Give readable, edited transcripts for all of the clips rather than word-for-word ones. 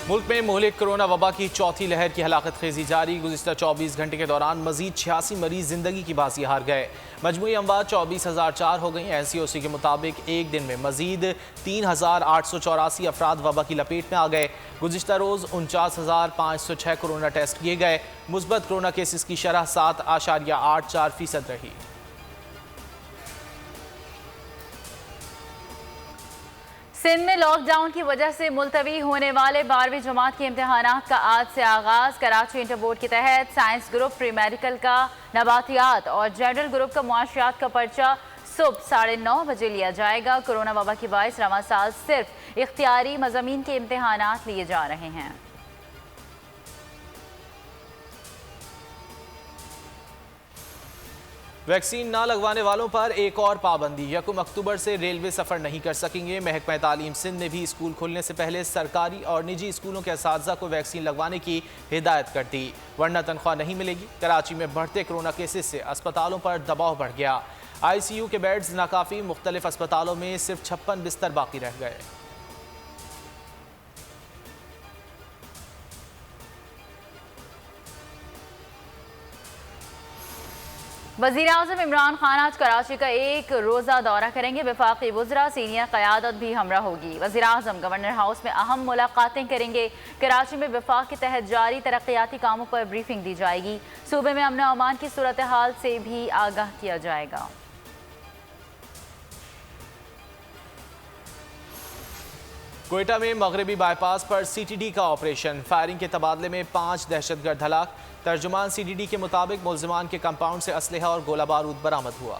मुल्क में मुहलिक कोरोना वबा की चौथी लहर की हलाकत खेजी जारी। गुज़िश्ता 24 घंटे के दौरान मजीद 86 मरीज जिंदगी की बाजी हार गए। मजमूई अमवात 24,004 हो गई। NCOC के मुताबिक एक दिन में मजीद 3,884 अफराद वबा की लपेट में आ गए। गुज़िश्ता रोज़ 49,506 कोरोना टेस्ट किए गए। मुस्बत कोरोना केसेस की शरह 7.84% रही। सिंध में लॉकडाउन की वजह से मुलतवी होने वाले 12वीं जमात के इम्तहानात का आज से आगाज। कराची इंटर बोर्ड के तहत साइंस ग्रुप, प्री मेडिकल का नबातियात और जनरल ग्रुप का मुआशियात का पर्चा सुबह 9:30 बजे लिया जाएगा। कोरोना वबा की बाइस रवां साल सिर्फ इख्तियारी मज़ामीन के इम्तहानात लिए जा रहे हैं। वैक्सीन ना लगवाने वालों पर एक और पाबंदी। 1 अक्टूबर से रेलवे सफ़र नहीं कर सकेंगे। महकमा तालीम सिंध ने भी स्कूल खुलने से पहले सरकारी और निजी स्कूलों के असातिज़ा को वैक्सीन लगवाने की हिदायत कर दी, वरना तनख्वाह नहीं मिलेगी। कराची में बढ़ते कोरोना केसेस से अस्पतालों पर दबाव बढ़ गया। ICU के बेड्स नाकाफ़ी, मुख्तलिफ अस्पतालों में सिर्फ 56 बिस्तर बाकी रह गए। वज़ीर आज़म इमरान खान आज कराची का एक रोज़ा दौरा करेंगे। वफाकी वज़रा, सीनियर क़यादत भी हमरा होगी। वज़ीर आज़म गवर्नर हाउस में अहम मुलाकातें करेंगे। कराची में वफाक के तहत जारी तरक्याती कामों पर ब्रीफिंग दी जाएगी। सूबे में अमन अमान की सूरत हाल से भी आगाह किया जाएगा। कोयटा में मगरबी बाईपास पर CTD का ऑपरेशन। फायरिंग के तबादले में 5 दहशतगर्द हलाक। तर्जुमान CTD के मुताबिक मुल्जिमान के कंपाउंड से असलहा और गोला बारूद बरामद हुआ।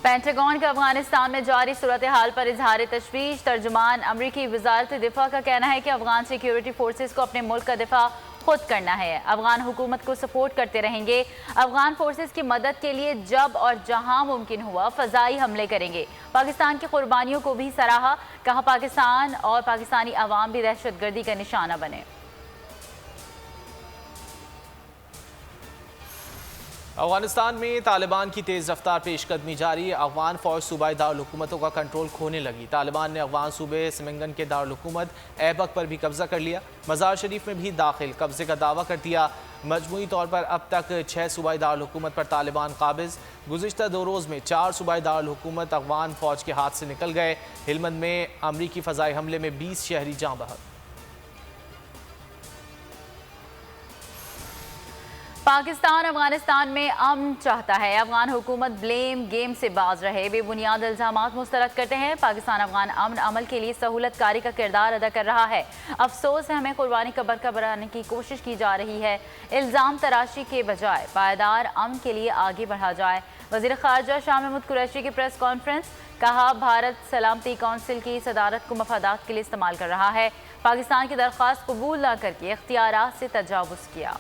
पेंटागन का अफगानिस्तान में जारी सूरत हाल पर इजहार तशवीश। तर्जुमान अमरीकी वजारत दिफा का कहना है कि अफगान सिक्योरिटी फोर्सेस को अपने मुल्क का दिफा खुद करना है। अफगान हुकूमत को सपोर्ट करते रहेंगे। अफगान फोर्सेस की मदद के लिए जब और जहां मुमकिन हुआ फ़ज़ाई हमले करेंगे। पाकिस्तान की कुर्बानियों को भी सराहा। कहा पाकिस्तान और पाकिस्तानी अवाम भी दहशतगर्दी का निशाना बने। अफगानिस्तान में तालिबान की तेज़ रफ्तार पेशकदमी जारी। अफगान फौज सूबाई दारुलहुकूमतों का कंट्रोल खोने लगी। तालिबान ने अफगान सूबे सिमंगन के दारुलहुकूमत ऐबक पर भी कब्जा कर लिया। मज़ार शरीफ में भी दाखिल कब्जे का दावा कर दिया। मजमूई तौर पर अब तक 6 सूबाई दारुलहुकूमत पर तालिबान काबिज। गुज़िश्ता 2 रोज़ में 4 सूबाई दारुलहुकूमत अफगान फौज के हाथ से निकल गए। हिलमंद में अमरीकी फ़ज़ाई हमले में 20 शहरी जाँ बहक। पाकिस्तान अफगानिस्तान में अमन चाहता है। अफगान हुकूमत ब्लेम गेम से बाज रहे, बेबुनियाद इल्ज़ामात मुस्तरद करते हैं। पाकिस्तान अफगान अमन अमल के लिए सहूलतकारी का किरदार अदा कर रहा है। अफसोस है हमें कुर्बानी का बरका बढ़ाने की कोशिश की जा रही है। इल्ज़ाम तराशी के बजाय पायदार अमन के लिए आगे बढ़ा जाए। वज़ीर ख़ारजा शाह महमूद कुरैशी की प्रेस कॉन्फ्रेंस। कहा भारत सलामती कौंसिल की सदारत को मफादात के लिए इस्तेमाल कर रहा है। पाकिस्तान की दरख्वास्त कबूल न करके इख्तियारात से तजावुज़ किया।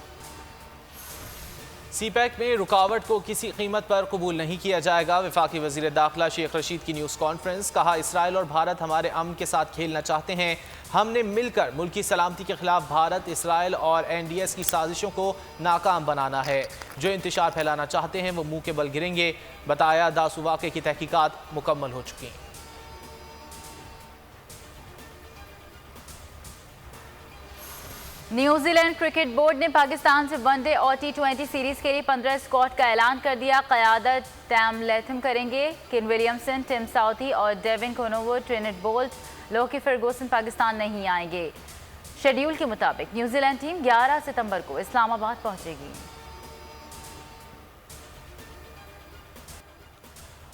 CPEC में रुकावट को किसी कीमत पर कबूल नहीं किया जाएगा। वफाकी वज़ीर दाखिला शेख रशीद की न्यूज़ कॉन्फ्रेंस। कहा इसराइल और भारत हमारे अमन के साथ खेलना चाहते हैं। हमने मिलकर मुल्क की सलामती के खिलाफ भारत, इसराइल और NDS की साजिशों को नाकाम बनाना है। जो इंतशार फैलाना चाहते हैं वो मुंह के बल गिरेंगे। बताया दासू वाक़े की तहकीकात मुकम्मल हो चुकी हैं। न्यूजीलैंड क्रिकेट बोर्ड ने पाकिस्तान से वनडे और T20 सीरीज के लिए 15 स्क्वाड का ऐलान कर दिया। क़यादत टैम लैथम करेंगे। केन विलियमसन, टिम साउथी और डेविन कोनोवर, ट्रेनेट बोल्ट, लोकी फर्गूसन पाकिस्तान नहीं आएंगे। शेड्यूल के मुताबिक न्यूजीलैंड टीम 11 सितंबर को इस्लामाबाद पहुंचेगी।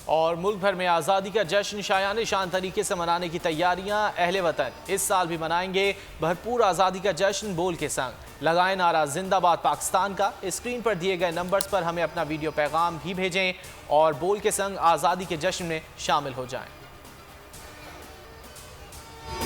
और मुल्क भर में आज़ादी का जश्न शायान शान तरीके से मनाने की तैयारियां। अहले वतन इस साल भी मनाएंगे भरपूर आज़ादी का जश्न बोल के संग। लगाएं नारा जिंदाबाद पाकिस्तान का। स्क्रीन पर दिए गए नंबर्स पर हमें अपना वीडियो पैगाम भी भेजें और बोल के संग आज़ादी के जश्न में शामिल हो जाएं।